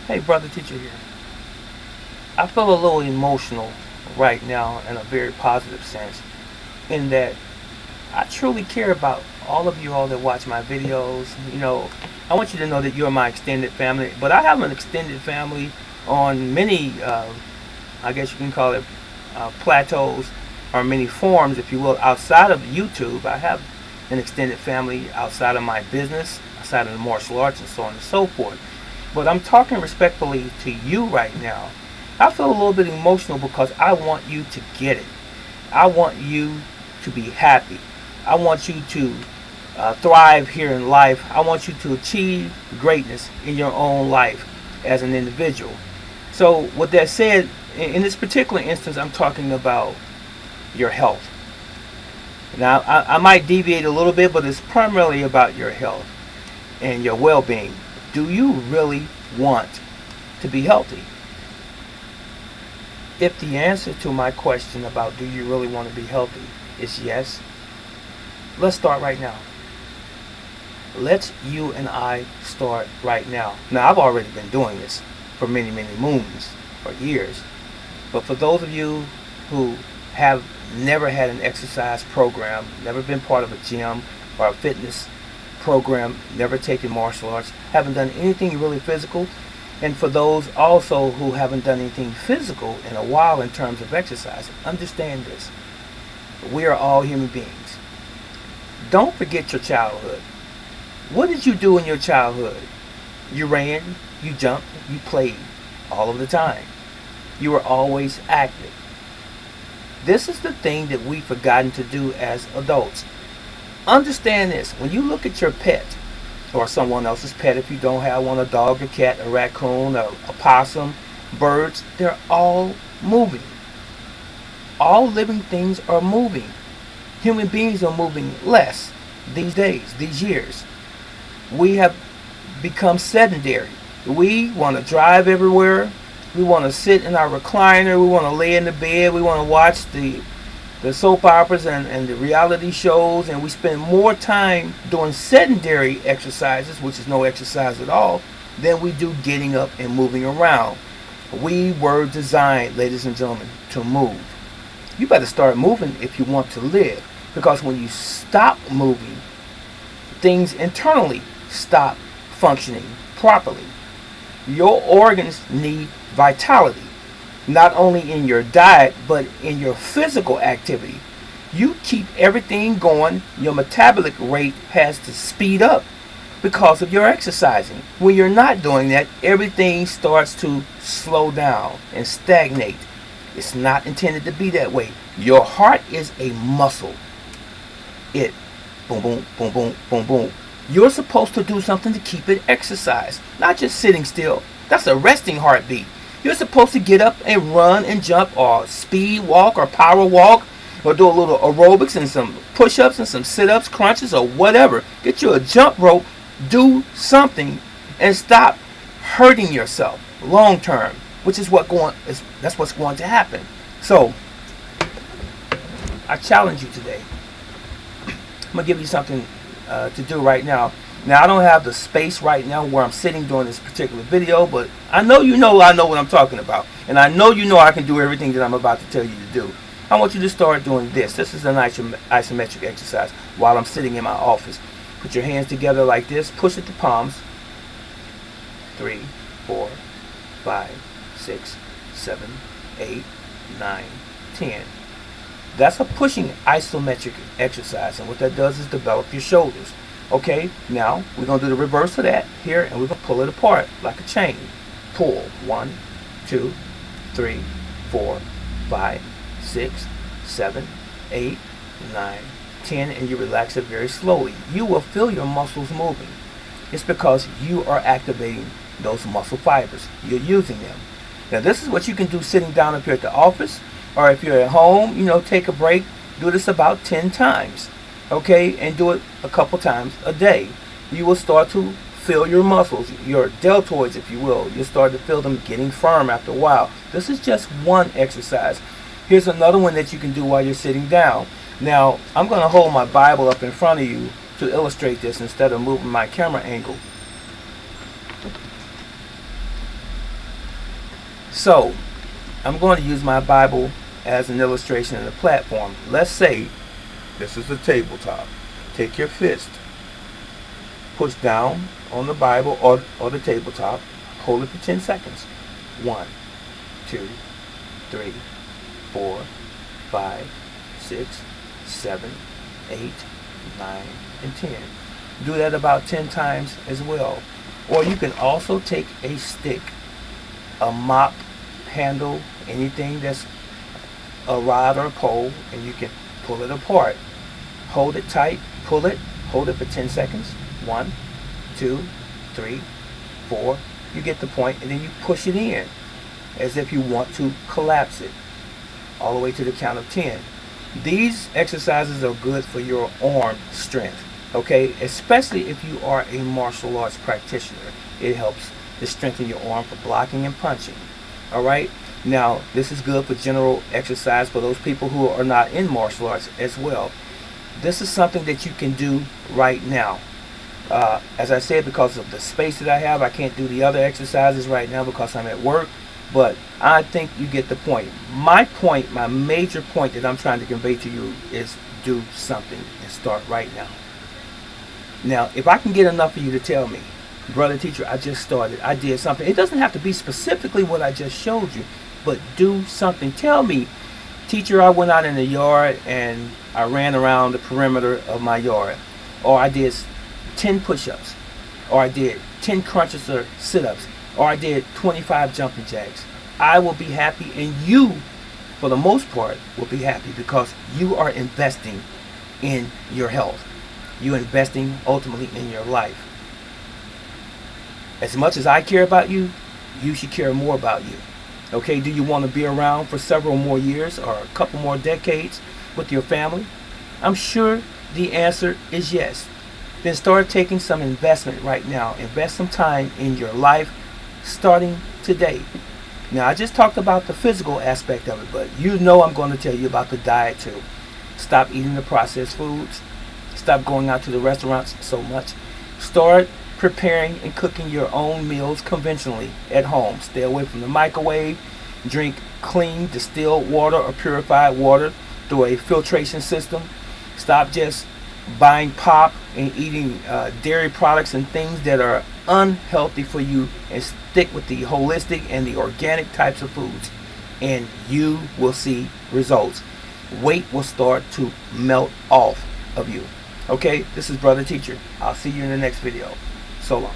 Hey, brother teacher here. I feel a little emotional right now in a very positive sense, in that I truly care about all of you all that watch my videos. I want you to know that you're my extended family, but I have an extended family on many, I guess you can call it, plateaus or many forms, if you will, outside of YouTube. I have an extended family outside of my business, outside of the martial arts, and so on and so forth. But I'm talking respectfully to you right now. I feel a little bit emotional because I want you to get it. I want you to be happy. I want you to thrive here in life. I want you to achieve greatness in your own life as an individual. So, with that said, in this particular instance, I'm talking about your health. Now, I might deviate a little bit, but it's primarily about your health and your well-being. Do you really want to be healthy? If the answer to my question about do you really want to be healthy is yes, let's start right now. Let's you and I start right now. Now, I've already been doing this for many, many moons or years. But for those of you who have never had an exercise program, never been part of a gym or a fitness program, never taken martial arts, haven't done anything really physical, and for those also who haven't done anything physical in a while in terms of exercise, understand this. We are all human beings. Don't forget your childhood. What did you do in your childhood? You ran, you jumped, you played all of the time. You were always active. This is the thing that we've forgotten to do as adults. Understand this. When you look at your pet, or someone else's pet, if you don't have one, a dog, a cat, a raccoon, a possum, birds, they're all moving. All living things are moving. Human beings are moving less these days, these years. We have become sedentary. We want to drive everywhere. We want to sit in our recliner. We want to lay in the bed. We want to watch the soap operas and the reality shows, and we spend more time doing sedentary exercises, which is no exercise at all, than we do getting up and moving around. We were designed, ladies and gentlemen, to move. You better start moving if you want to live, because when you stop moving, things internally stop functioning properly. Your organs need vitality, not only in your diet, but in your physical activity. You keep everything going, your metabolic rate has to speed up because of your exercising. When you're not doing that, everything starts to slow down and stagnate. It's not intended to be that way. Your heart is a muscle. It boom, boom, boom, boom, boom, boom. You're supposed to do something to keep it exercised, not just sitting still. That's a resting heartbeat. You're supposed to get up and run and jump, or speed walk, or power walk, or do a little aerobics and some push-ups and some sit-ups, crunches, or whatever. Get you a jump rope, do something, and stop hurting yourself long term, which is that's what's going to happen. So, I challenge you today. I'm gonna give you something to do right now. Now, I don't have the space right now where I'm sitting doing this particular video, but I know I know what I'm talking about. And I know I can do everything that I'm about to tell you to do. I want you to start doing this. This is an isometric exercise while I'm sitting in my office. Put your hands together like this. Push at the palms. 3, 4, 5, 6, 7, 8, 9, 10. That's a pushing isometric exercise, and what that does is develop your shoulders. Okay, now we're going to do the reverse of that here, and we're going to pull it apart like a chain. Pull. 1, 2, 3, 4, 5, 6, 7, 8, 9, 10, and you relax it very slowly. You will feel your muscles moving. It's because you are activating those muscle fibers. You're using them. Now, this is what you can do sitting down up here at the office, or if you're at home, take a break. Do this about 10 times. Okay, and do it a couple times a day. You will start to feel your muscles, your deltoids, if you will. You'll start to feel them getting firm after a while. This is just one exercise. Here's another one that you can do while you're sitting down. Now, I'm going to hold my Bible up in front of you to illustrate this instead of moving my camera angle. So I'm going to use my Bible as an illustration in the platform. Let's say this is the tabletop. Take your fist, push down on the Bible or the tabletop, hold it for 10 seconds. 1, 2, 3, 4, 5, 6, 7, 8, 9, and 10. Do that about 10 times as well. Or you can also take a stick, a mop handle, anything that's a rod or a pole, and you can pull it apart. Hold it tight, pull it, hold it for 10 seconds. 1, 2, 3, 4. You get the point, and then you push it in as if you want to collapse it all the way to the count of 10. These exercises are good for your arm strength, okay? Especially if you are a martial arts practitioner. It helps to strengthen your arm for blocking and punching. All right? Now, this is good for general exercise for those people who are not in martial arts as well. This is something that you can do right now. As I said, because of the space that I have, I can't do the other exercises right now because I'm at work. But I think you get the point. My point, my major point that I'm trying to convey to you is do something and start right now. Now, if I can get enough of you to tell me, brother teacher, I just started, I did something. It doesn't have to be specifically what I just showed you, but do something. Tell me, teacher, I went out in the yard and I ran around the perimeter of my yard. Or I did 10 push-ups. Or I did 10 crunches or sit-ups. Or I did 25 jumping jacks. I will be happy, and you, for the most part, will be happy because you are investing in your health. You're investing ultimately in your life. As much as I care about you, you should care more about you. Okay, do you want to be around for several more years or a couple more decades with your family? I'm sure the answer is yes. Then start taking some investment right now. Invest some time in your life starting today. Now, I just talked about the physical aspect of it, but you know I'm going to tell you about the diet too. Stop eating the processed foods. Stop going out to the restaurants so much. Start preparing and cooking your own meals conventionally at home. Stay away from the microwave. Drink clean distilled water or purified water through a filtration system. Stop just buying pop and eating dairy products and things that are unhealthy for you, and stick with the holistic and the organic types of foods, and you will see results. Weight will start to melt off of you. Okay, this is Brother Teacher. I'll see you in the next video. So long.